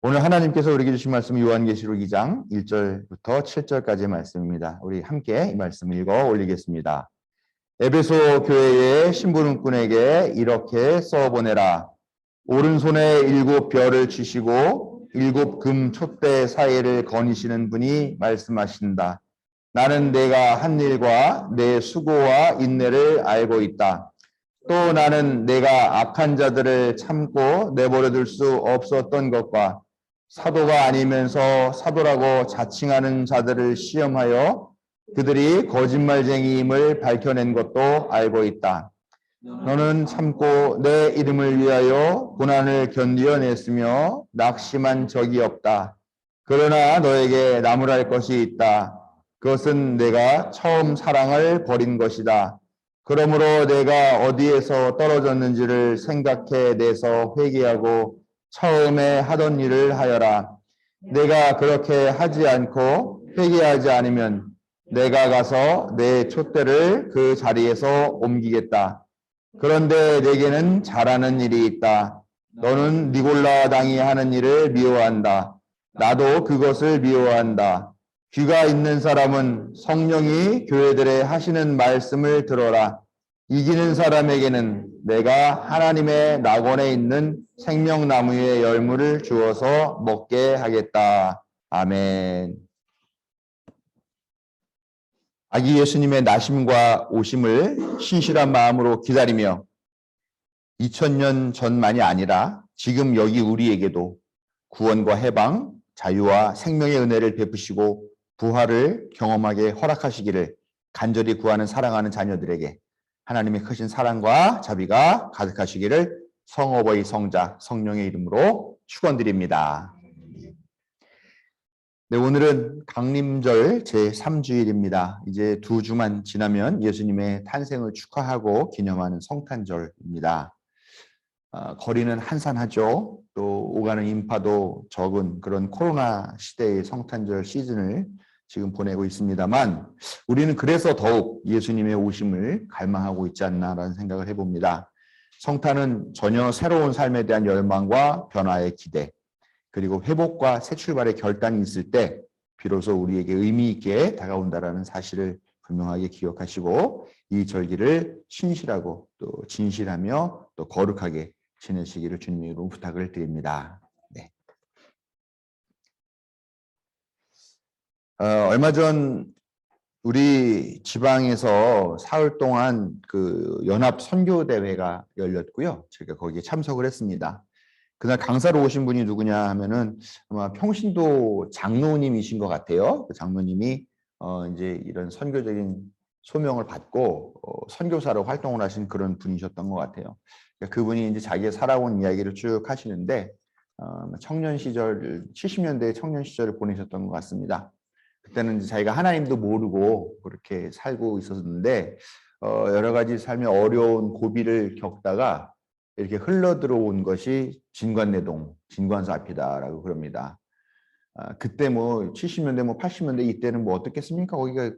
오늘 하나님께서 우리에게 주신 말씀은 요한계시록 2장 1절부터 7절까지의 말씀입니다. 우리 함께 이 말씀을 읽어 올리겠습니다. 에베소 교회의 심부름꾼에게 이렇게 써보내라. 오른손에 7 별을 치시고 7 금 촛대 사이를 거니시는 분이 말씀하신다. 나는 내가 한 일과 내 수고와 인내를 알고 있다. 또 나는 내가 악한 자들을 참고 내버려둘 수 없었던 것과 사도가 아니면서 사도라고 자칭하는 자들을 시험하여 그들이 거짓말쟁이임을 밝혀낸 것도 알고 있다. 너는 참고 내 이름을 위하여 고난을 견디어냈으며 낙심한 적이 없다. 그러나 너에게 나무랄 것이 있다. 그것은 내가 처음 사랑을 버린 것이다. 그러므로 내가 어디에서 떨어졌는지를 생각해내서 회개하고 처음에 하던 일을 하여라. 내가 그렇게 하지 않고 회개하지 않으면 내가 가서 내 촛대를 그 자리에서 옮기겠다. 그런데 내게는 잘하는 일이 있다. 너는 니골라 당이 하는 일을 미워한다. 나도 그것을 미워한다. 귀가 있는 사람은 성령이 교회들에 하시는 말씀을 들어라. 이기는 사람에게는 내가 하나님의 낙원에 있는 생명나무의 열무를 주어서 먹게 하겠다. 아멘. 아기 예수님의 나심과 오심을 신실한 마음으로 기다리며 2000년 전만이 아니라 지금 여기 우리에게도 구원과 해방, 자유와 생명의 은혜를 베푸시고 부활을 경험하게 허락하시기를 간절히 구하는 사랑하는 자녀들에게 하나님의 크신 사랑과 자비가 가득하시기를 성어버이 성자 성령의 이름으로 축원드립니다. 네, 오늘은 강림절 제3주일입니다. 이제 2주만 지나면 예수님의 탄생을 축하하고 기념하는 성탄절입니다. 거리는 한산하죠. 또 오가는 인파도 적은 그런 코로나 시대의 성탄절 시즌을 지금 보내고 있습니다만 우리는 그래서 더욱 예수님의 오심을 갈망하고 있지 않나라는 생각을 해봅니다. 성탄은 전혀 새로운 삶에 대한 열망과 변화의 기대, 그리고 회복과 새 출발의 결단이 있을 때 비로소 우리에게 의미 있게 다가온다라는 사실을 분명하게 기억하시고 이 절기를 신실하고 또 진실하며 또 거룩하게 지내시기를 주님으로 부탁을 드립니다. 네. 얼마 전 우리 지방에서 사흘 동안 그 연합 선교 대회가 열렸고요. 제가 거기에 참석을 했습니다. 그날 강사로 오신 분이 누구냐 하면은 아마 평신도 장로님이신 것 같아요. 그 장로님이 이제 이런 선교적인 소명을 받고 선교사로 활동을 하신 그런 분이셨던 것 같아요. 그러니까 그분이 이제 자기가 살아온 이야기를 쭉 하시는데 청년 시절 70년대 청년 시절을 보내셨던 것 같습니다. 그때는 이제 자기가 하나님도 모르고 그렇게 살고 있었는데 여러 가지 삶의 어려운 고비를 겪다가 이렇게 흘러 들어온 것이 진관내동, 진관서 앞이다라고 그럽니다. 그때 뭐 70년대, 뭐 80년대 이때는 뭐 어떻겠습니까? 거기가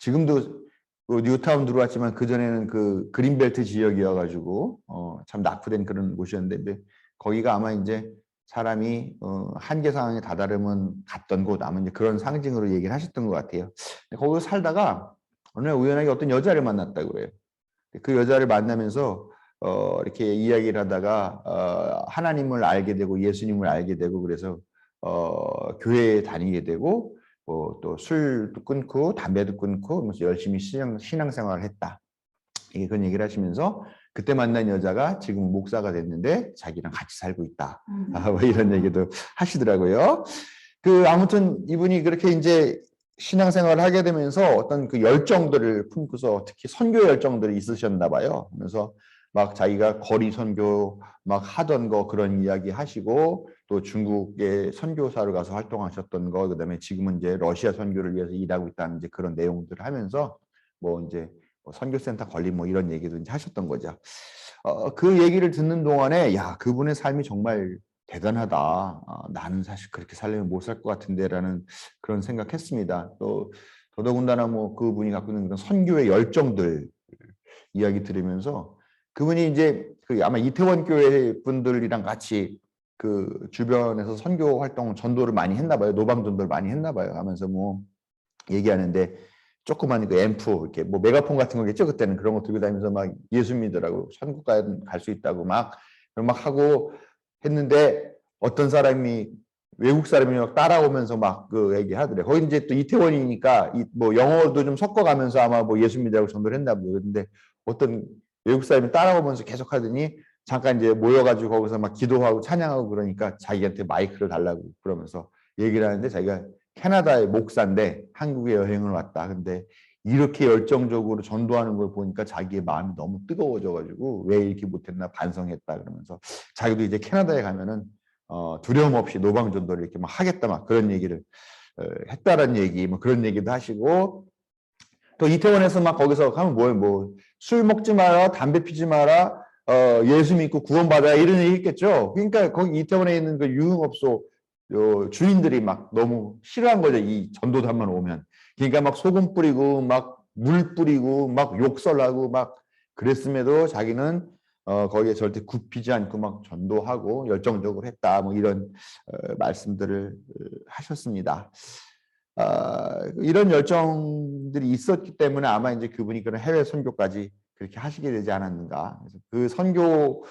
지금도 뉴타운 들어왔지만 그 전에는 그 그린벨트 지역이어가지고 참 낙후된 그런 곳이었는데 거기가 아마 이제 사람이 한계 상황에 다다르면 갔던 곳 아마 이제 그런 상징으로 얘기를 하셨던 것 같아요. 거기서 살다가 어느 날 우연하게 어떤 여자를 만났다고 그래요. 그 여자를 만나면서 이렇게 이야기를 하다가 하나님을 알게 되고 예수님을 알게 되고 그래서 교회에 다니게 되고 또 술도 끊고 담배도 끊고 열심히 신앙생활을 했다. 이게 그런 얘기를 하시면서 그때 만난 여자가 지금 목사가 됐는데 자기랑 같이 살고 있다. 뭐 이런 얘기도 하시더라고요. 아무튼 이분이 그렇게 이제 신앙생활을 하게 되면서 어떤 그 열정들을 품고서 특히 선교 열정들이 있으셨나 봐요. 그래서 막 자기가 거리 선교 막 하던 거 그런 이야기 하시고 또 중국의 선교사로 가서 활동하셨던 거 그다음에 지금은 이제 러시아 선교를 위해서 일하고 있다는 이제 그런 내용들을 하면서 뭐 이제 선교센터 건립 뭐 이런 얘기도 이제 하셨던 거죠. 그 얘기를 듣는 동안에 야 그분의 삶이 정말 대단하다. 나는 사실 그렇게 살려면 못 살 것 같은데라는 그런 생각했습니다. 또 더더군다나 뭐 그분이 갖고 있는 그런 선교의 열정들 이야기 들으면서 그분이 이제 아마 이태원 교회 분들이랑 같이 그 주변에서 선교 활동 전도를 많이 했나 봐요. 노방 전도를 많이 했나 봐요. 하면서 뭐 얘기하는데 조그만 그 앰프 이렇게 뭐 메가폰 같은 거겠죠. 그때는 그런 거 들고 다니면서 막 예수 믿으라고 천국까지 갈 수 있다고 막 하고 했는데 어떤 사람이 외국 사람이 막 따라오면서 막 그 얘기하더래. 거기 이제 또 이태원이니까 뭐 영어도 좀 섞어가면서 아마 뭐 예수 믿으라고 전도를 했나 보요. 근데 어떤 외국 사람이 따라오면서 계속 하더니 잠깐 이제 모여가지고 거기서 막 기도하고 찬양하고 그러니까 자기한테 마이크를 달라고 그러면서 얘기를 하는데 자기가 캐나다의 목사인데 한국에 여행을 왔다. 근데 이렇게 열정적으로 전도하는 걸 보니까 자기의 마음이 너무 뜨거워져가지고 왜 이렇게 못했나 반성했다 그러면서 자기도 이제 캐나다에 가면은 두려움 없이 노방 전도를 이렇게 막 하겠다 막 그런 얘기를 했다라는 얘기 뭐 그런 얘기도 하시고 또 이태원에서 막 거기서 가면 뭐예요 뭐 술 먹지 마라 담배 피지 마라 예수 믿고 구원받아야 이런 얘기 했겠죠. 그러니까 거기 이태원에 있는 그 유흥업소 주인들이 막 너무 싫어한 거죠. 이 전도단만 오면. 그러니까 막 소금 뿌리고 막 물 뿌리고 막 욕설하고 막 그랬음에도 자기는 거기에 절대 굽히지 않고 막 전도하고 열정적으로 했다. 뭐 이런 말씀들을 하셨습니다. 이런 열정들이 있었기 때문에 아마 이제 그분이 그런 해외 선교까지 그렇게 하시게 되지 않았는가. 그래서 그 선교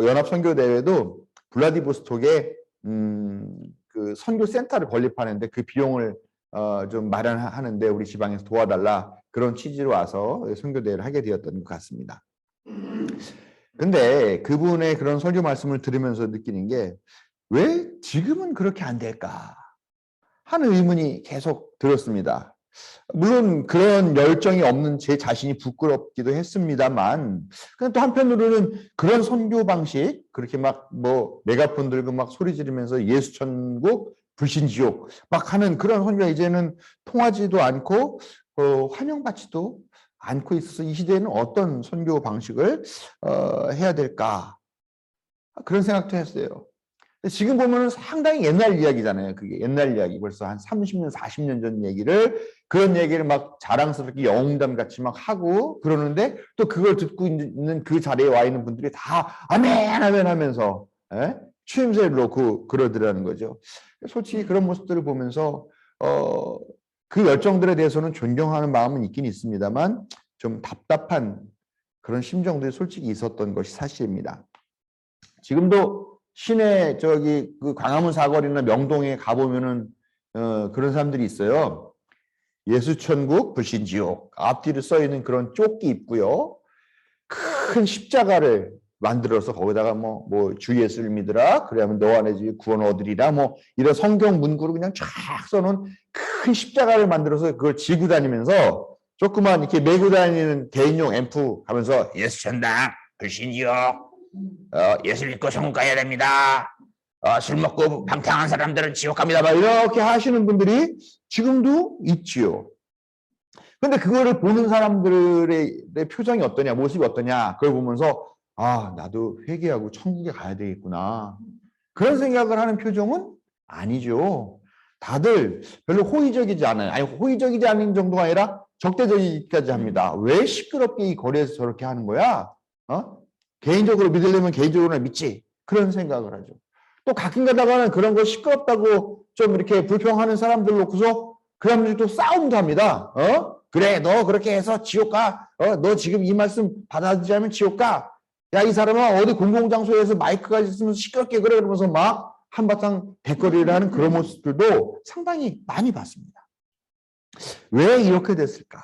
연합 선교 대회도 블라디보스톡에 그 선교 센터를 건립하는데 그 비용을 좀 마련하는데 우리 지방에서 도와달라 그런 취지로 와서 선교 대회를 하게 되었던 것 같습니다. 근데 그분의 그런 설교 말씀을 들으면서 느끼는 게 왜 지금은 그렇게 안 될까 하는 의문이 계속 들었습니다. 물론 그런 열정이 없는 제 자신이 부끄럽기도 했습니다만 근데 또 한편으로는 그런 선교 방식 그렇게 막 뭐 메가폰 들고 막 소리 지르면서 예수 천국 불신 지옥 막 하는 그런 선교가 이제는 통하지도 않고 환영받지도 않고 있어서 이 시대에는 어떤 선교 방식을 해야 될까 그런 생각도 했어요. 지금 보면 상당히 옛날 이야기잖아요. 그게 옛날 이야기 벌써 한 30년, 40년 전 얘기를 그런 얘기를 막 자랑스럽게 영웅담 같이 막 하고 그러는데 또 그걸 듣고 있는 그 자리에 와 있는 분들이 다 아멘 아멘 하면서 추임새를 놓고 그러더라는 거죠. 솔직히 그런 모습들을 보면서 그 열정들에 대해서는 존경하는 마음은 있긴 있습니다만 좀 답답한 그런 심정들이 솔직히 있었던 것이 사실입니다. 지금도 시내 저기 그 광화문 사거리나 명동에 가보면은 그런 사람들이 있어요. 예수천국 불신지옥 앞뒤로 써 있는 그런 조끼 입고요. 큰 십자가를 만들어서 거기다가 뭐 주 예수를 믿으라 그러면 너 안에 구원 얻으리라 뭐 이런 성경 문구를 그냥 쫙 써놓은 큰 십자가를 만들어서 그걸 지고 다니면서 조그만 이렇게 메고 다니는 개인용 앰프 하면서 예수 천당 불신지옥 예수 믿고 천국 가야 됩니다. 술 먹고 방탕한 사람들은 지옥 갑니다. 막 이렇게 하시는 분들이 지금도 있지요. 근데 그거를 보는 사람들의 표정이 어떠냐, 모습이 어떠냐, 그걸 보면서 나도 회개하고 천국에 가야 되겠구나. 그런 생각을 하는 표정은 아니죠. 다들 별로 호의적이지 않아요. 아니, 호의적이지 않은 정도가 아니라 적대적이기까지 합니다. 왜 시끄럽게 이 거리에서 저렇게 하는 거야? 개인적으로 믿으려면 개인적으로는 믿지. 그런 생각을 하죠. 또 가끔 가다가는 그런 거 시끄럽다고 좀 이렇게 불평하는 사람들 놓고서 그 사람들이 또 싸움도 합니다. 그래, 너 그렇게 해서 지옥 가. 너 지금 이 말씀 받아들이지 않으면 지옥 가. 야, 이 사람은 어디 공공장소에서 마이크가 있으면서 시끄럽게 그래. 그러면서 막 한바탕 대거리를 하는 그런 모습들도 상당히 많이 봤습니다. 왜 이렇게 됐을까?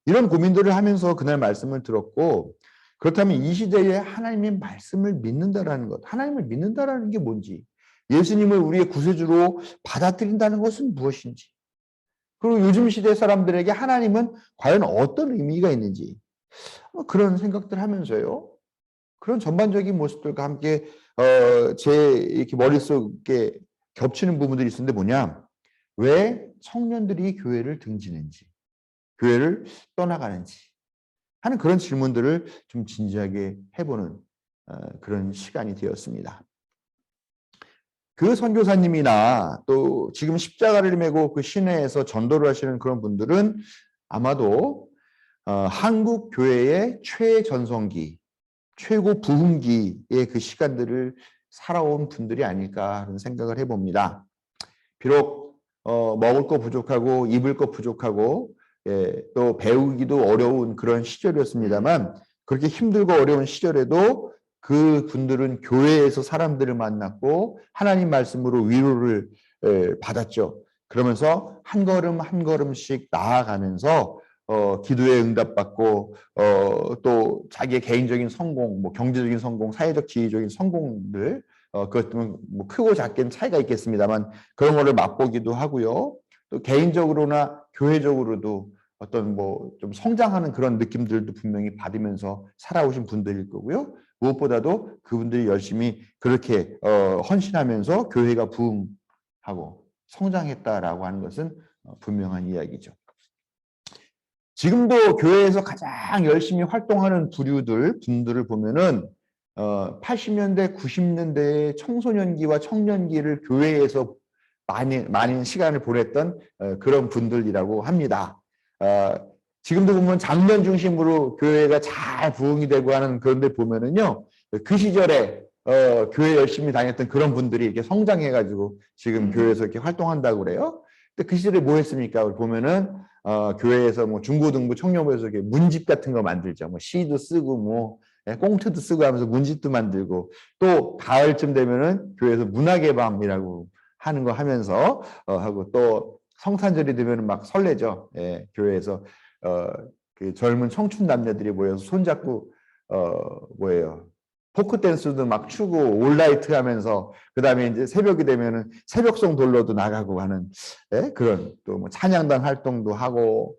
이런 고민들을 하면서 그날 말씀을 들었고 그렇다면 이 시대에 하나님의 말씀을 믿는다라는 것, 하나님을 믿는다라는 게 뭔지, 예수님을 우리의 구세주로 받아들인다는 것은 무엇인지, 그리고 요즘 시대 사람들에게 하나님은 과연 어떤 의미가 있는지 그런 생각들 하면서요. 그런 전반적인 모습들과 함께 제 이렇게 머릿속에 겹치는 부분들이 있었는데 뭐냐? 왜 청년들이 교회를 등지는지, 교회를 떠나가는지 하는 그런 질문들을 좀 진지하게 해보는 그런 시간이 되었습니다. 그 선교사님이나 또 지금 십자가를 메고 그 시내에서 전도를 하시는 그런 분들은 아마도 한국 교회의 최전성기, 최고 부흥기의 그 시간들을 살아온 분들이 아닐까 하는 생각을 해봅니다. 비록 먹을 거 부족하고 입을 거 부족하고 또 배우기도 어려운 그런 시절이었습니다만 그렇게 힘들고 어려운 시절에도 그 분들은 교회에서 사람들을 만났고 하나님 말씀으로 위로를 받았죠. 그러면서 한 걸음 한 걸음씩 나아가면서 기도에 응답받고 또 자기의 개인적인 성공, 뭐 경제적인 성공, 사회적 지위적인 성공들 그것도 뭐 크고 작게는 차이가 있겠습니다만 그런 거를 맛보기도 하고요. 또 개인적으로나 교회적으로도 어떤 뭐 좀 성장하는 그런 느낌들도 분명히 받으면서 살아오신 분들일 거고요. 무엇보다도 그분들이 열심히 그렇게 헌신하면서 교회가 부흥하고 성장했다라고 하는 것은 분명한 이야기죠. 지금도 교회에서 가장 열심히 활동하는 분들을 보면은 80년대, 90년대의 청소년기와 청년기를 교회에서 많은 시간을 보냈던 그런 분들이라고 합니다. 지금도 보면 장년 중심으로 교회가 잘 부흥이 되고 하는 그런 데 보면은요, 그 시절에 교회 열심히 다녔던 그런 분들이 이렇게 성장해가지고 지금 교회에서 이렇게 활동한다고 그래요. 근데 그 시절에 뭐 했습니까? 보면은 교회에서 뭐 중고등부 청년부에서 이렇게 문집 같은 거 만들죠. 뭐 시도 쓰고 뭐 꽁트도 쓰고 하면서 문집도 만들고 또 가을쯤 되면은 교회에서 문학의 밤이라고 하는 거 하면서 하고 또 성탄절이 되면은 막 설레죠. 교회에서 그 젊은 청춘 남녀들이 모여서 손잡고 뭐예요? 포크 댄스도 막 추고 올라이트 하면서 그다음에 이제 새벽이 되면은 새벽송 돌러도 나가고 하는 그런 또 뭐 찬양단 활동도 하고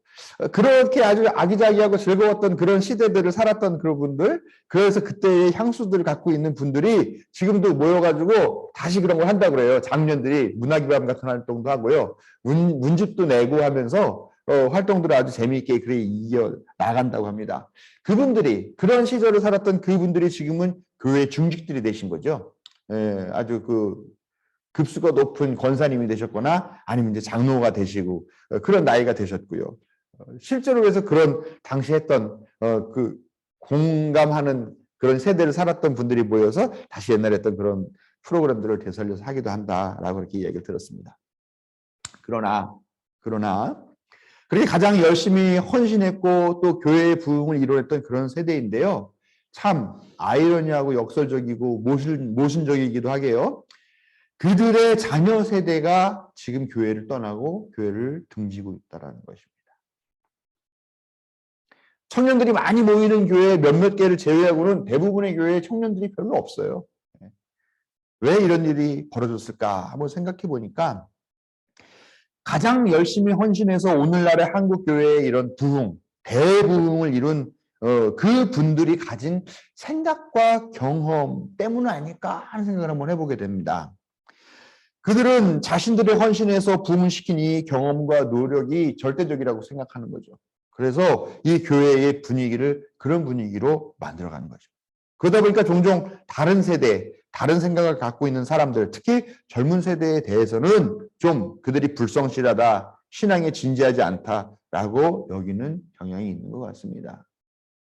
그렇게 아주 아기자기하고 즐거웠던 그런 시대들을 살았던 그런 분들 그래서 그때의 향수들을 갖고 있는 분들이 지금도 모여가지고 다시 그런 걸 한다고 그래요. 장년들이 문학의 밤 같은 활동도 하고요. 문집도 내고 하면서 활동들을 아주 재미있게 그래 이겨 나간다고 합니다. 그분들이 그런 시절을 살았던 그분들이 지금은 교회 중직들이 되신 거죠. 아주 그 급수가 높은 권사님이 되셨거나 아니면 이제 장로가 되시고 그런 나이가 되셨고요. 실제로 그래서 그런 당시 했던 그 공감하는 그런 세대를 살았던 분들이 모여서 다시 옛날에 했던 그런 프로그램들을 되살려서 하기도 한다라고 그렇게 얘기를 들었습니다. 그러나 그렇게 가장 열심히 헌신했고 또 교회의 부흥을 이뤄냈던 그런 세대인데요. 참 아이러니하고 역설적이고 모순적이기도 하게요. 그들의 자녀 세대가 지금 교회를 떠나고 교회를 등지고 있다는 것입니다. 청년들이 많이 모이는 교회 몇몇 개를 제외하고는 대부분의 교회에 청년들이 별로 없어요. 왜 이런 일이 벌어졌을까 한번 생각해 보니까 가장 열심히 헌신해서 오늘날의 한국 교회의 이런 부흥, 대부흥을 이룬 그 분들이 가진 생각과 경험 때문 아닐까 하는 생각을 한번 해보게 됩니다. 그들은 자신들의 헌신에서 부흥시킨 이 경험과 노력이 절대적이라고 생각하는 거죠. 그래서 이 교회의 분위기를 그런 분위기로 만들어가는 거죠. 그러다 보니까 종종 다른 세대, 다른 생각을 갖고 있는 사람들, 특히 젊은 세대에 대해서는 좀 그들이 불성실하다, 신앙에 진지하지 않다라고 여기는 경향이 있는 것 같습니다.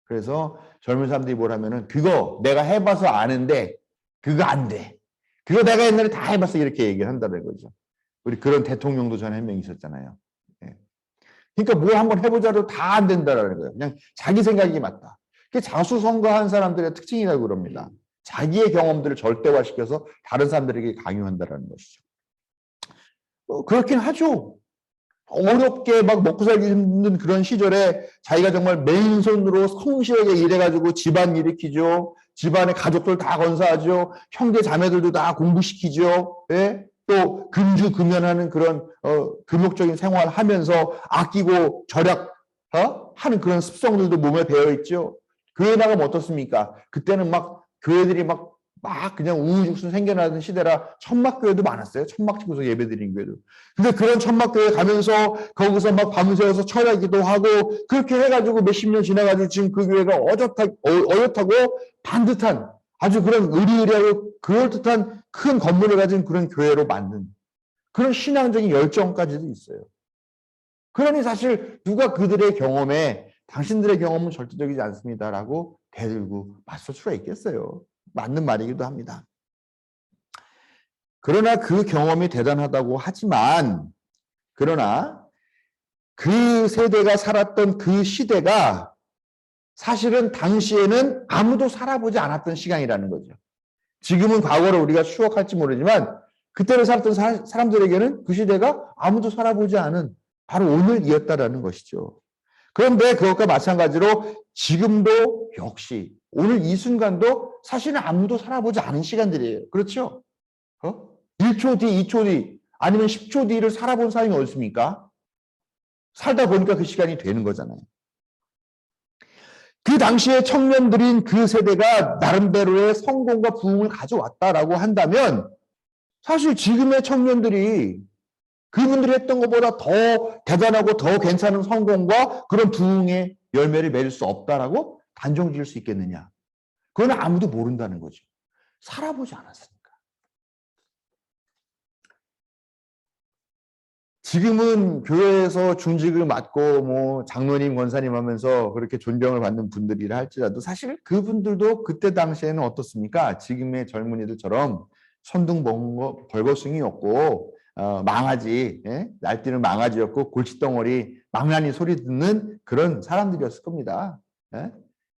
그래서 젊은 사람들이 뭘 하면은 그거 내가 해봐서 아는데 그거 안 돼. 그거 내가 옛날에 다 해봤어 이렇게 얘기를 한다는 거죠. 우리 그런 대통령도 전에 한 명 있었잖아요. 그러니까 뭐 한번 해보자도 다 안 된다라는 거예요. 그냥 자기 생각이 맞다. 그게 자수성가한 사람들의 특징이라고 그럽니다. 자기의 경험들을 절대화시켜서 다른 사람들에게 강요한다라는 것이죠. 그렇긴 하죠. 어렵게 막 먹고 살기 힘든 그런 시절에 자기가 정말 맨손으로 성실하게 일해가지고 집안 일으키죠. 집안의 가족들 다 건사하죠. 형제 자매들도 다 공부시키죠. 예? 또 금주금연하는 그런 금욕적인 생활을 하면서 아끼고 절약 하는 그런 습성들도 몸에 배어 있죠. 교회 나가면 어떻습니까? 그때는 막 교회들이 막 그냥 우후죽순 생겨나던 시대라 천막교회도 많았어요. 천막 치고서 예배드리는 교회도. 근데 그런 천막교회 가면서 거기서 막 밤새워서 철야기도 하고 그렇게 해가지고 몇십 년 지나가지고 지금 그 교회가 어엿하고 반듯한 아주 그런 의리의리하고 그럴듯한 큰 건물을 가진 그런 교회로 만든 그런 신앙적인 열정까지도 있어요. 그러니 사실 누가 그들의 경험에 당신들의 경험은 절대적이지 않습니다라고 대들고 맞설 수가 있겠어요. 맞는 말이기도 합니다. 그러나 그 경험이 대단하다고 하지만, 그러나 그 세대가 살았던 그 시대가 사실은 당시에는 아무도 살아보지 않았던 시간이라는 거죠. 지금은 과거를 우리가 추억할지 모르지만 그때를 살았던 사람들에게는 그 시대가 아무도 살아보지 않은 바로 오늘이었다라는 것이죠. 그런데 그것과 마찬가지로 지금도 역시 오늘 이 순간도 사실은 아무도 살아보지 않은 시간들이에요. 그렇죠? 1초 뒤, 2초 뒤, 아니면 10초 뒤를 살아본 사람이 어디 있습니까? 살다 보니까 그 시간이 되는 거잖아요. 그 당시에 청년들인 그 세대가 나름대로의 성공과 부흥을 가져왔다라고 한다면 사실 지금의 청년들이 그분들이 했던 것보다 더 대단하고 더 괜찮은 성공과 그런 부흥의 열매를 맺을 수 없다라고 단정 지을 수 있겠느냐? 그건 아무도 모른다는 거죠. 살아보지 않았으니까. 지금은 교회에서 중직을 맡고 뭐 장로님, 권사님 하면서 그렇게 존경을 받는 분들이라 할지라도 사실 그분들도 그때 당시에는 어떻습니까? 지금의 젊은이들처럼 천둥벌거숭이였고 망아지, 날뛰는 망아지였고 골칫덩어리, 망나니 소리 듣는 그런 사람들이었을 겁니다.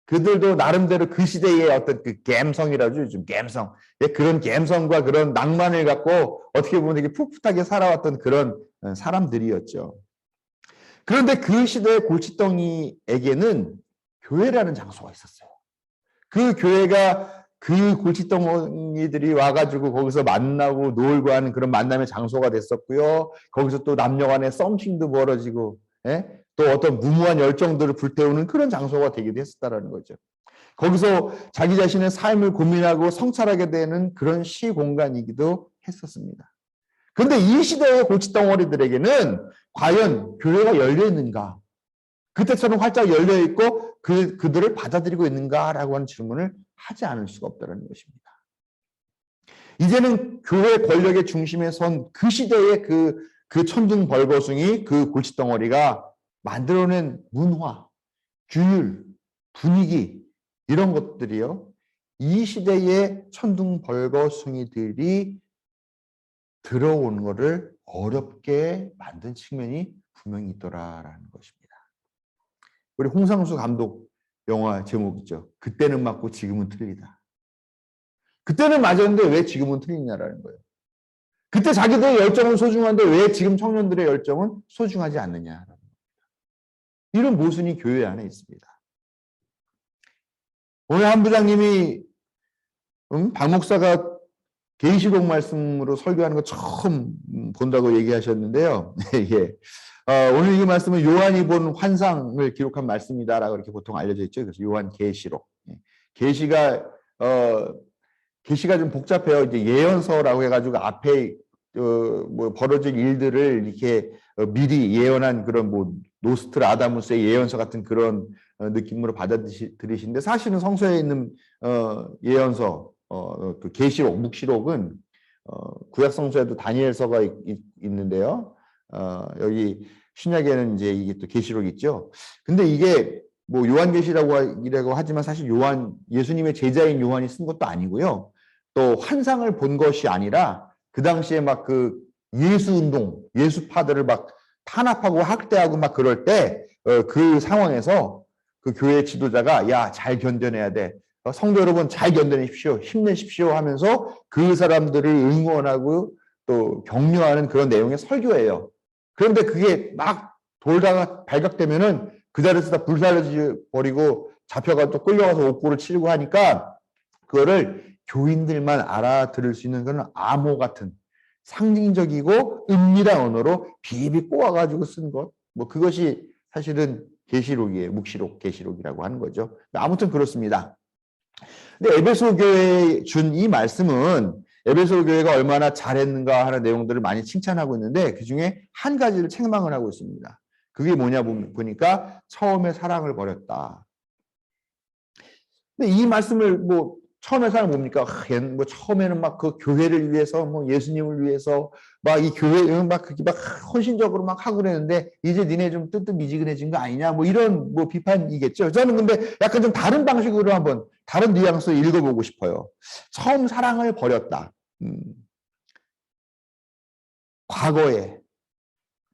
그들도 나름대로 그 시대의 어떤 그 감성이라죠. 요즘 감성. 그런 감성과 그런 낭만을 갖고 어떻게 보면 되게 풋풋하게 살아왔던 그런 사람들이었죠. 그런데 그 시대의 골칫덩이에게는 교회라는 장소가 있었어요. 그 교회가 그 골칫덩이들이 와가지고 거기서 만나고 놀고 하는 그런 만남의 장소가 됐었고요. 거기서 또 남녀 간의 썸씽도 벌어지고, 또 어떤 무모한 열정들을 불태우는 그런 장소가 되기도 했었다라는 거죠. 거기서 자기 자신의 삶을 고민하고 성찰하게 되는 그런 시 공간이기도 했었습니다. 그런데 이 시대의 골칫덩어리들에게는 과연 교회가 열려 있는가? 그때처럼 활짝 열려 있고 그들을 받아들이고 있는가라고 하는 질문을 하지 않을 수가 없다는 것입니다. 이제는 교회 권력의 중심에 선 그 시대의 그 천둥벌거숭이, 그 골칫덩어리가 만들어낸 문화, 규율, 분위기 이런 것들이요. 이 시대의 천둥벌거숭이들이 들어오는 것을 어렵게 만든 측면이 분명히 있더라라는 것입니다. 우리 홍상수 감독 영화 제목 있죠. 그때는 맞고 지금은 틀리다. 그때는 맞았는데 왜 지금은 틀리냐라는 거예요. 그때 자기들의 열정은 소중한데 왜 지금 청년들의 열정은 소중하지 않느냐. 이런 모순이 교회 안에 있습니다. 오늘 한 부장님이 박 목사가 계시록 말씀으로 설교하는 거 처음 본다고 얘기하셨는데요. 예. 오늘 이 말씀은 요한이 본 환상을 기록한 말씀이다라고 이렇게 보통 알려져 있죠. 그래서 요한 계시록. 계시가 좀 복잡해요. 이제 예언서라고 해가지고 앞에 뭐 벌어질 일들을 이렇게 미리 예언한 그런 뭐 노스트라다무스의 예언서 같은 그런 느낌으로 받아들이시는데 사실은 성서에 있는 예언서 그 계시록, 묵시록은 구약 성서에도 다니엘서가 있는데요. 여기 신약에는 이제 이게 또 계시록이 있죠. 근데 이게 뭐 요한계시라고 하지만 사실 예수님의 제자인 요한이 쓴 것도 아니고요. 또 환상을 본 것이 아니라 그 당시에 막 그 예수운동, 예수파들을 막 탄압하고 학대하고 막 그럴 때 그 상황에서 그 교회 지도자가 야, 잘 견뎌내야 돼. 성도 여러분 잘 견뎌내십시오. 힘내십시오 하면서 그 사람들을 응원하고 또 격려하는 그런 내용의 설교예요. 그런데 그게 막 돌다가 발각되면은 그 자리에서 다 불살려 버리고 잡혀가 또 끌려가서 옥고를 치르고 하니까 그거를 교인들만 알아들을 수 있는 그런 암호 같은 상징적이고 은밀한 언어로 비비 꼬아가지고 쓴 것. 뭐 그것이 사실은 계시록이에요. 묵시록, 계시록이라고 하는 거죠. 아무튼 그렇습니다. 근데 에베소 교회에 준 이 말씀은 에베소 교회가 얼마나 잘했는가 하는 내용들을 많이 칭찬하고 있는데 그중에 한 가지를 책망을 하고 있습니다. 그게 뭐냐 보니까 처음에 사랑을 버렸다. 근데 이 말씀을 뭐 처음에 사랑 뭡니까? 뭐 처음에는 막 그 교회를 위해서 뭐 예수님을 위해서 막 이 교회 막 그렇게 막 헌신적으로 막 하고 그랬는데 이제 니네 좀 뜨뜻미지근해진 거 아니냐? 뭐 이런 뭐 비판이겠죠. 저는 근데 약간 좀 다른 방식으로 한번 다른 뉘앙스 읽어보고 싶어요. 처음 사랑을 버렸다. 과거에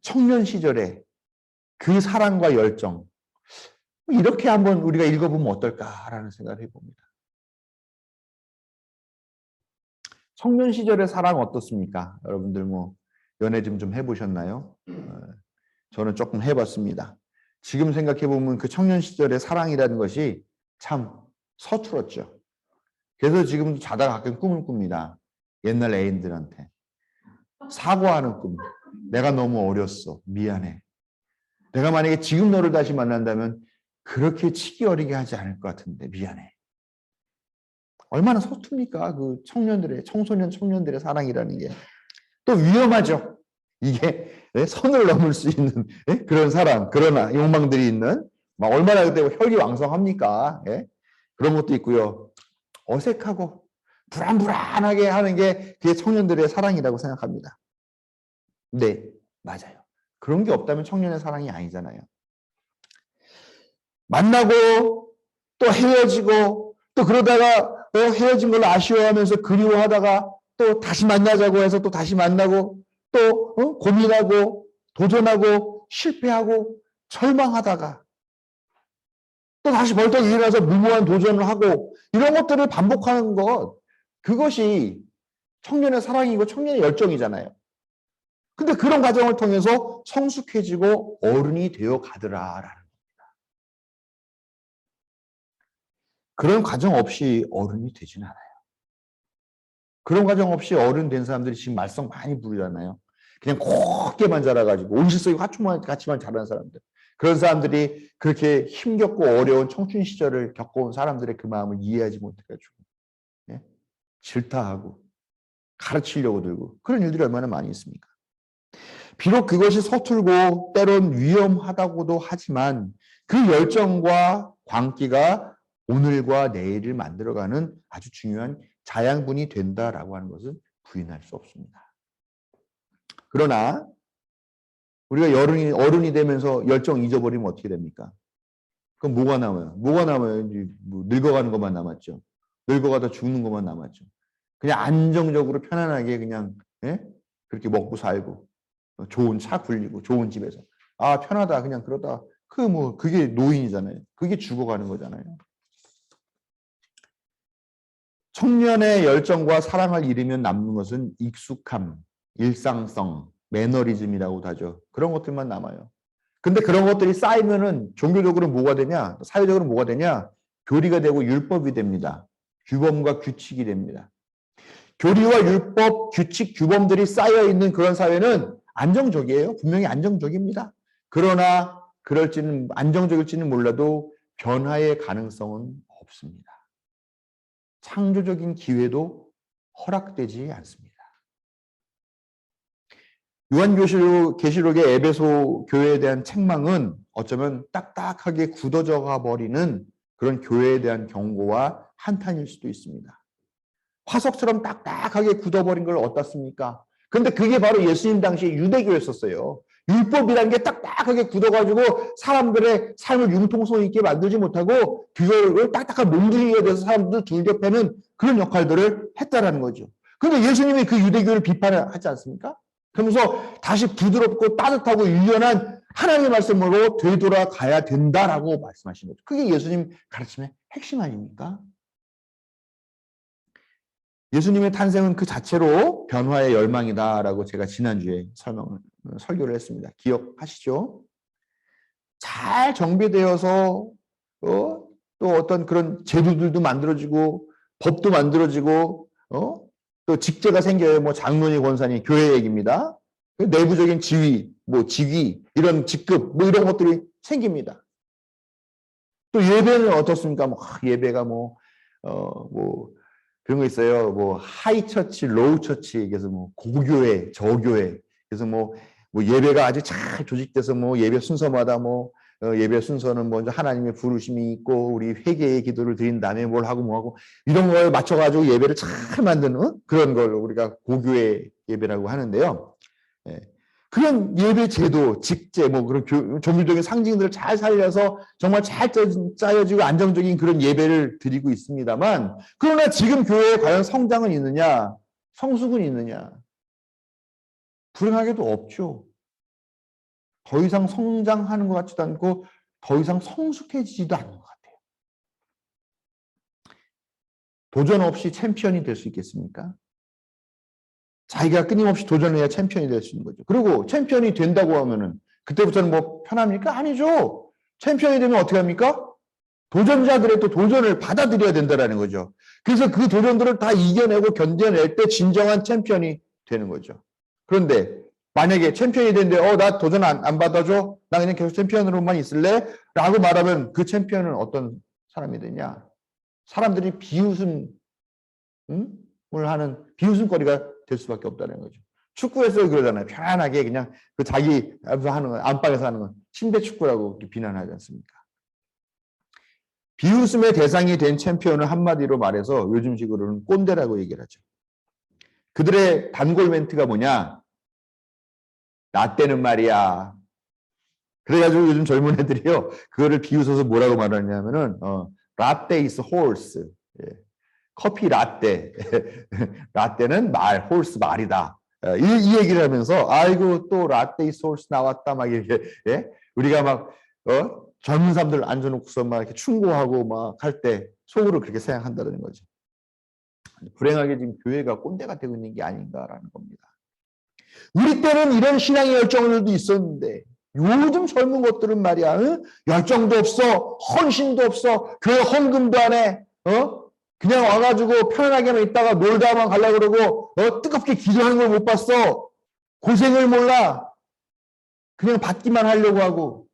청년 시절에 그 사랑과 열정 이렇게 한번 우리가 읽어보면 어떨까라는 생각을 해봅니다. 청년 시절의 사랑 어떻습니까? 여러분들 뭐 연애 좀 해보셨나요? 저는 조금 해봤습니다. 지금 생각해보면 그 청년 시절의 사랑이라는 것이 참 서툴었죠. 그래서 지금 자다가 가끔 꿈을 꿉니다. 옛날 애인들한테. 사과하는 꿈. 내가 너무 어렸어. 미안해. 내가 만약에 지금 너를 다시 만난다면 그렇게 치기 어리게 하지 않을 것 같은데 미안해. 얼마나 서툽니까? 그 청년들의, 청년들의 사랑이라는 게. 또 위험하죠. 이게 선을 넘을 수 있는 그런 사랑, 그런 욕망들이 있는 막 얼마나 그때 혈기왕성합니까? 그런 것도 있고요. 어색하고 불안불안하게 하는 게 그게 청년들의 사랑이라고 생각합니다. 네, 맞아요. 그런 게 없다면 청년의 사랑이 아니잖아요. 만나고 또 헤어지고 또 그러다가 헤어진 걸 아쉬워하면서 그리워하다가 또 다시 만나자고 해서 또 다시 만나고 또 고민하고 도전하고 실패하고 절망하다가 또 다시 벌떡 일어나서 무모한 도전을 하고 이런 것들을 반복하는 것 그것이 청년의 사랑이고 청년의 열정이잖아요. 근데 그런 과정을 통해서 성숙해지고 어른이 되어 가더라라는 겁니다. 그런 과정 없이 어른이 되진 않아요. 그런 과정 없이 어른 된 사람들이 지금 말썽 많이 부르잖아요. 그냥 곱게만 자라가지고 온실속에 화초만 같이만 자라는 사람들. 그런 사람들이 그렇게 힘겹고 어려운 청춘 시절을 겪어온 사람들의 그 마음을 이해하지 못해가지고 질타하고 가르치려고 들고 그런 일들이 얼마나 많이 있습니까? 비록 그것이 서툴고 때론 위험하다고도 하지만 그 열정과 광기가 오늘과 내일을 만들어가는 아주 중요한 자양분이 된다라고 하는 것은 부인할 수 없습니다. 그러나 우리가 어른이 되면서 열정 잊어버리면 어떻게 됩니까? 그럼 뭐가 남아요? 뭐가 남아요? 뭐 늙어가는 것만 남았죠. 늙어가다 죽는 것만 남았죠. 그냥 안정적으로 편안하게 그냥 그렇게 먹고 살고 좋은 차 굴리고 좋은 집에서 아 편하다 그냥 그러다 그게 노인이잖아요. 그게 죽어가는 거잖아요. 청년의 열정과 사랑을 잃으면 남는 것은 익숙함, 일상성, 매너리즘이라고도 하죠. 그런 것들만 남아요. 근데 그런 것들이 쌓이면은 종교적으로 뭐가 되냐? 사회적으로 뭐가 되냐? 교리가 되고 율법이 됩니다. 규범과 규칙이 됩니다. 교리와 율법, 규칙, 규범들이 쌓여 있는 그런 사회는 안정적이에요. 분명히 안정적입니다. 그러나 안정적일지는 몰라도 변화의 가능성은 없습니다. 창조적인 기회도 허락되지 않습니다. 요한계시록의 에베소 교회에 대한 책망은 어쩌면 딱딱하게 굳어져 가버리는 그런 교회에 대한 경고와 한탄일 수도 있습니다. 화석처럼 딱딱하게 굳어버린 걸 어떻습니까? 근데 그게 바로 예수님 당시에 유대교였었어요. 율법이라는 게 딱딱하게 굳어가지고 사람들의 삶을 융통성 있게 만들지 못하고 그걸 딱딱한 몽둥이가 돼서 사람들 둘 겹해는 그런 역할들을 했다라는 거죠. 근데 예수님이 그 유대교를 비판하지 않습니까? 그러면서 다시 부드럽고 따뜻하고 유연한 하나님의 말씀으로 되돌아가야 된다라고 말씀하신 거죠. 그게 예수님 가르침의 핵심 아닙니까? 예수님의 탄생은 그 자체로 변화의 열망이다라고 제가 지난주에 설교를 했습니다. 기억하시죠? 잘 정비되어서 또 어떤 그런 제도들도 만들어지고 법도 만들어지고 또 직제가 생겨요. 뭐 장로니 권사니 교회 얘기입니다. 내부적인 지위, 뭐 직위, 이런 직급, 뭐 이런 것들이 생깁니다. 또 예배는 어떻습니까? 뭐 예배가 뭐 그런 거 있어요. 뭐 하이 처치, 로우 처치, 그래서 뭐 고교회, 저교회, 그래서 뭐 예배가 아주 잘 조직돼서 뭐 예배 순서마다 예배 순서는 먼저 하나님의 부르심이 있고 우리 회개의 기도를 드린 다음에 뭘 하고 뭐 하고 이런 거에 맞춰가지고 예배를 잘 만드는 그런 걸 우리가 고교회 예배라고 하는데요. 그런 예배 제도, 직제, 뭐 그런 종교적인 상징들을 잘 살려서 정말 잘 짜여지고 안정적인 그런 예배를 드리고 있습니다만, 그러나 지금 교회에 과연 성장은 있느냐, 성숙은 있느냐? 불행하게도 없죠. 더 이상 성장하는 것 같지도 않고 더 이상 성숙해지지도 않는 것 같아요. 도전 없이 챔피언이 될 수 있겠습니까? 자기가 끊임없이 도전해야 챔피언이 될 수 있는 거죠. 그리고 챔피언이 된다고 하면은 그때부터는 뭐 편합니까? 아니죠. 챔피언이 되면 어떻게 합니까? 도전자들의 또 도전을 받아들여야 된다는 거죠. 그래서 그 도전들을 다 이겨내고 견뎌낼 때 진정한 챔피언이 되는 거죠. 그런데 만약에 챔피언이 되는데 나 도전 안 받아줘? 나 그냥 계속 챔피언으로만 있을래? 라고 말하면 그 챔피언은 어떤 사람이 되냐? 사람들이 비웃음을 하는 비웃음거리가 될 수밖에 없다는 거죠. 축구에서 그러잖아요. 편안하게 그냥 그 자기 하는 건, 안방에서 하는 건 침대 축구라고 비난하지 않습니까? 비웃음의 대상이 된 챔피언을 한마디로 말해서 요즘식으로는 꼰대라고 얘기를 하죠. 그들의 단골 멘트가 뭐냐? 나 때는 말이야. 그래가지고 요즘 젊은 애들이요. 그거를 비웃어서 뭐라고 말하냐면은 라떼 is horse. 예. 커피 라떼. 라떼는 말, 홀스 말이다. 이 얘기를 하면서 아이고 또 라떼 is horse 나왔다 막 이렇게 예? 우리가 막 젊은 사람들 앉아놓고서 막 이렇게 충고하고 막 할 때 속으로 그렇게 생각한다는 거죠. 불행하게 지금 교회가 꼰대가 되고 있는 게 아닌가라는 겁니다. 우리 때는 이런 신앙의 열정들도 있었는데 요즘 젊은 것들은 말이야 열정도 없어, 헌신도 없어, 교회 헌금도 안 해, 그냥 와가지고 편안하게만 있다가 놀다만 가려고 그러고 뜨겁게 기도하는 걸 못 봤어. 고생을 몰라. 그냥 받기만 하려고 하고.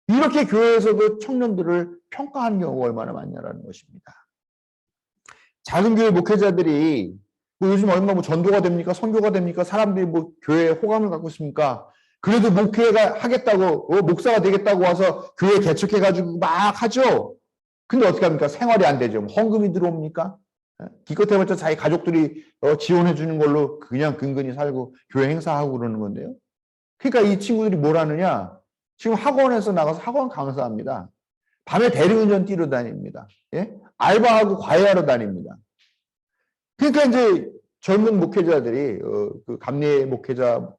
이렇게 교회에서도 청년들을 평가하는 경우가 얼마나 많냐라는 것입니다. 작은 교회 목회자들이 뭐 요즘 얼마 뭐 전도가 됩니까? 선교가 됩니까? 사람들이 뭐 교회에 호감을 갖고 있습니까? 그래도 목회가 하겠다고 목사가 되겠다고 와서 교회 개척해가지고 막 하죠. 근데 어떻게 합니까? 생활이 안 되죠. 헌금이 들어옵니까? 기껏해봤자 자기 가족들이 지원해 주는 걸로 그냥 근근히 살고 교회 행사하고 그러는 건데요. 그러니까 이 친구들이 뭘 하느냐? 지금 학원에서 나가서 학원 강사합니다. 밤에 대리운전 뛰러 다닙니다. 예? 알바하고 과외하러 다닙니다. 그러니까 이제 젊은 목회자들이 그 감리 목회자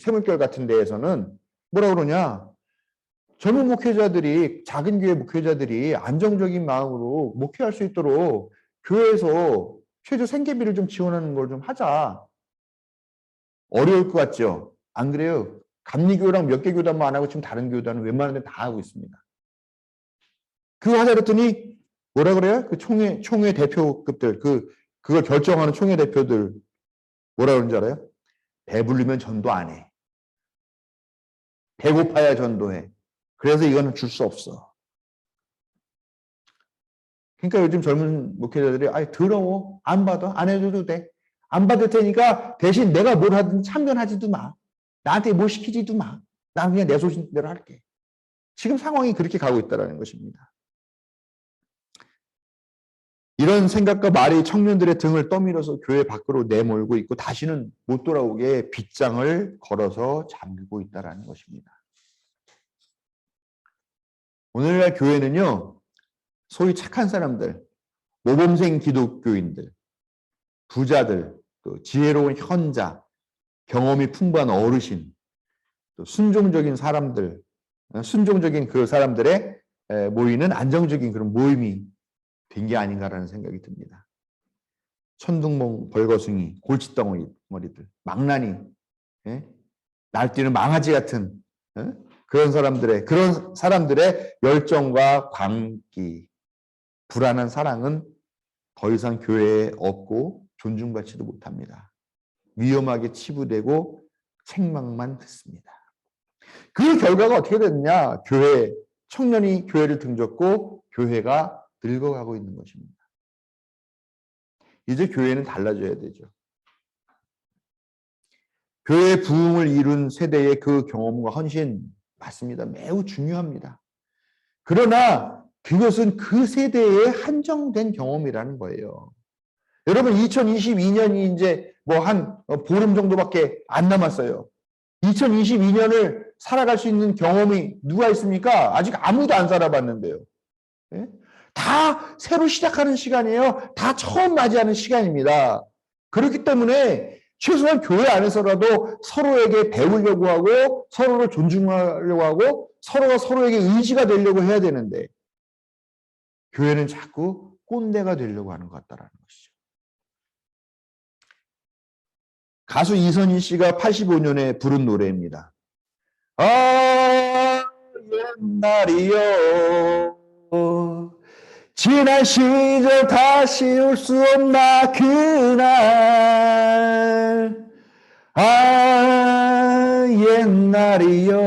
세물결 같은 데에서는 뭐라 그러냐? 젊은 목회자들이 작은 교회 목회자들이 안정적인 마음으로 목회할 수 있도록 교회에서 최저 생계비를 좀 지원하는 걸 좀 하자. 어려울 것 같죠? 안 그래요? 감리교랑 몇 개 교단만 안 하고 지금 다른 교단은 웬만한 데 다 하고 있습니다. 그거 하자 그랬더니 뭐라 그래요? 그 총회 대표급들 그걸 결정하는 총회 대표들 뭐라 그러는지 알아요? 배부르면 전도 안 해. 배고파야 전도해. 그래서 이거는 줄 수 없어. 그러니까 요즘 젊은 목회자들이 더러워. 안 받아. 안 해줘도 돼. 안 받을 테니까 대신 내가 뭘 하든 참견하지도 마. 나한테 뭐 시키지도 마. 난 그냥 내 소신대로 할게. 지금 상황이 그렇게 가고 있다는 것입니다. 이런 생각과 말이 청년들의 등을 떠밀어서 교회 밖으로 내몰고 있고 다시는 못 돌아오게 빗장을 걸어서 잠그고 있다는 것입니다. 오늘날 교회는요. 소위 착한 사람들, 모범생 기독교인들, 부자들, 또 지혜로운 현자, 경험이 풍부한 어르신, 또 순종적인 사람들, 순종적인 그 사람들의 모이는 안정적인 그런 모임이 된 게 아닌가라는 생각이 듭니다. 천둥봉, 벌거숭이, 골칫덩어리들, 망나니, 날뛰는 망아지 같은 그런 사람들의 열정과 광기, 불안한 사랑은 더 이상 교회에 없고 존중받지도 못합니다. 위험하게 치부되고 책망만 듣습니다. 그 결과가 어떻게 됐느냐? 청년이 교회를 등졌고 교회가 늙어가고 있는 것입니다. 이제 교회는 달라져야 되죠. 교회의 부흥을 이룬 세대의 그 경험과 헌신 맞습니다. 매우 중요합니다. 그러나 그것은 그 세대에 한정된 경험이라는 거예요. 여러분 2022년이 이제 뭐 한 보름 정도밖에 안 남았어요. 2022년을 살아갈 수 있는 경험이 누가 있습니까? 아직 아무도 안 살아봤는데요. 예? 다 새로 시작하는 시간이에요. 다 처음 맞이하는 시간입니다. 그렇기 때문에 최소한 교회 안에서라도 서로에게 배우려고 하고 서로를 존중하려고 하고 서로가 서로에게 의지가 되려고 해야 되는데 교회는 자꾸 꼰대가 되려고 하는 것 같다라는 것이죠. 가수 이선희 씨가 85년에 부른 노래입니다. 아, 옛날이요. 지난 시절 다시 올 수 없나 그날. 아, 옛날이요.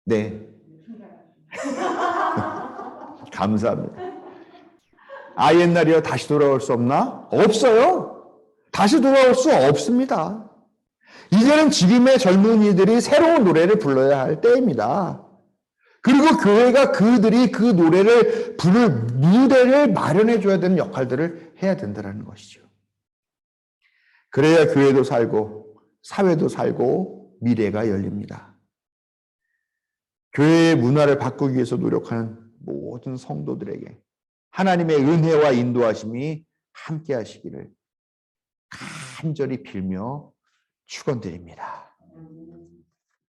네. 감사합니다. 아, 옛날이요. 다시 돌아올 수 없나? 없어요. 다시 돌아올 수 없습니다. 이제는 지금의 젊은이들이 새로운 노래를 불러야 할 때입니다. 그리고 교회가 그들이 그 노래를 부를 무대를 마련해 줘야 되는 역할들을 해야 된다는 것이죠. 그래야 교회도 살고 사회도 살고 미래가 열립니다. 교회의 문화를 바꾸기 위해서 노력하는 모든 성도들에게 하나님의 은혜와 인도하심이 함께 하시기를 간절히 빌며 축원드립니다.